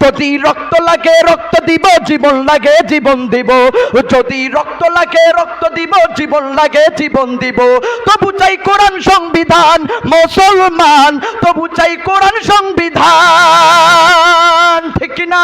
যদি রক্ত লাগে রক্ত দিব, জীবন লাগে জীবন দিব। যদি রক্ত লাগে রক্ত দিব, জীবন লাগে জীবন দিব। তবু চাই কোরআন সংবিধান মুসলমান, তবু চাই কোরআন সংবিধান, ঠিক কিনা?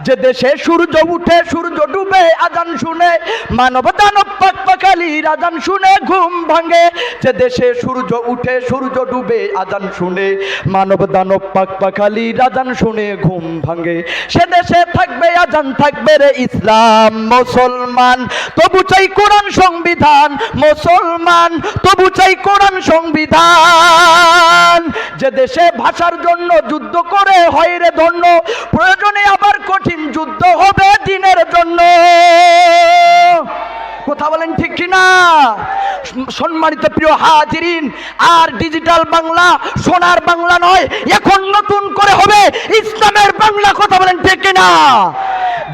যে দেশে সূর্য উঠে সূর্য ডুবে আজান শুনে, মানব দানব পাক পাখালির আজান শুনে ঘুম ভাঙে। যে দেশে সূর্য উঠে সূর্য ডুবে আজান শুনে, মানব দানব পাক পাখালির আজান শুনে ঘুম ভাঙে। সে দেশে থাকবে আজান, থাকবে রে ইসলাম মুসলমান, তবু চাই কোরআন সংবিধান মুসলমান, তবু চাই কোরআন সংবিধান। যে দেশে ভাষার জন্য যুদ্ধ করে হয় রে ধন্য, প্রয়োজনে আবার কঠিন যুদ্ধ হবে দিনের জন্য। কথা বলেন ঠিক কিনা? সম্মানিত প্রিয় হাজিরিন, আর ডিজিটাল বাংলা সোনার বাংলা নয়, এখন নতুন করে হবে ইসলামের বাংলা। কথা বলেন ঠিক কিনা?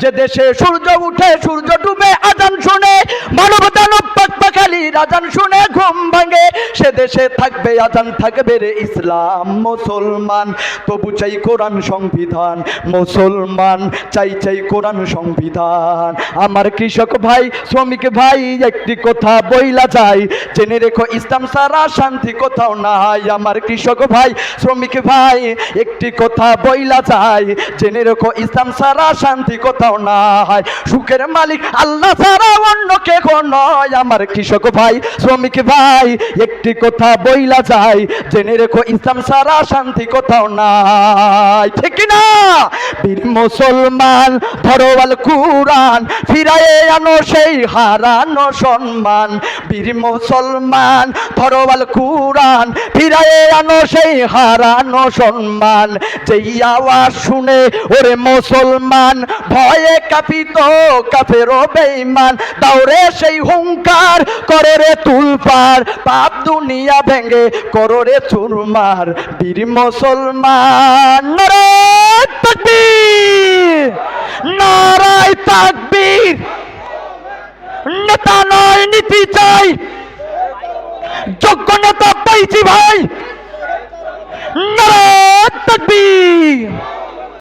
যে দেশে সূর্য উঠে সূর্য ডুবে আজান শুনে, মানব দানব পাক পাখালির আজান শুনে ঘুম ভাঙে। সে দেশে থাকবে আজান, থাকবে রে ইসলাম মুসলমান, তবু চাই কোরআন সংবিধান মুসলমান, চাই চাই কোরআন সংবিধান। আমার কৃষক ভাই শ্রমিক ভাই একটি কথা বইলা যায়, জেনে রেখো ইসলাম ছাড়া শান্তি কোথাও নাই। আমার কৃষক ভাই শ্রমিক ভাই একটি কথা বইলা যায়, জেনে রেখো ইসলাম ছাড়া শান্তি কোথাও নাই। সুখের মালিক আল্লাহ ছাড়া অন্য কেহ নয়। আমার কৃষক ভাই শ্রমিক ভাই একটি কথা বইলা যায়, জেনে রেখো ইসলাম ছাড়া শান্তি কোথাও নাই, ঠিক না? বীর মুসলমান ধরো আল কুরআন, ফিরায়ে আনো সেই হারানো সম্মান। বীর মুসলমান ধরো আল কুরআন, ফিরায়ে আনো সেই হারানো সম্মান। যেই আওয়াজ শুনে ওরে মুসলমান, ভয়ে কাঁপিত কাফের ও বেঈমান। দাওরে সেই হুঙ্কার করে রে তুলপার, পাপ দুনিয়া ভেঙে করো রে চুরমার। বীর মুসলমান নারায়ে তাকবীর, নারায়ে তাকবীর। নেতা নয় নীতি চাই, যোগ্য নেতা পাইছি ভাই। নারায়ে তাকবীর।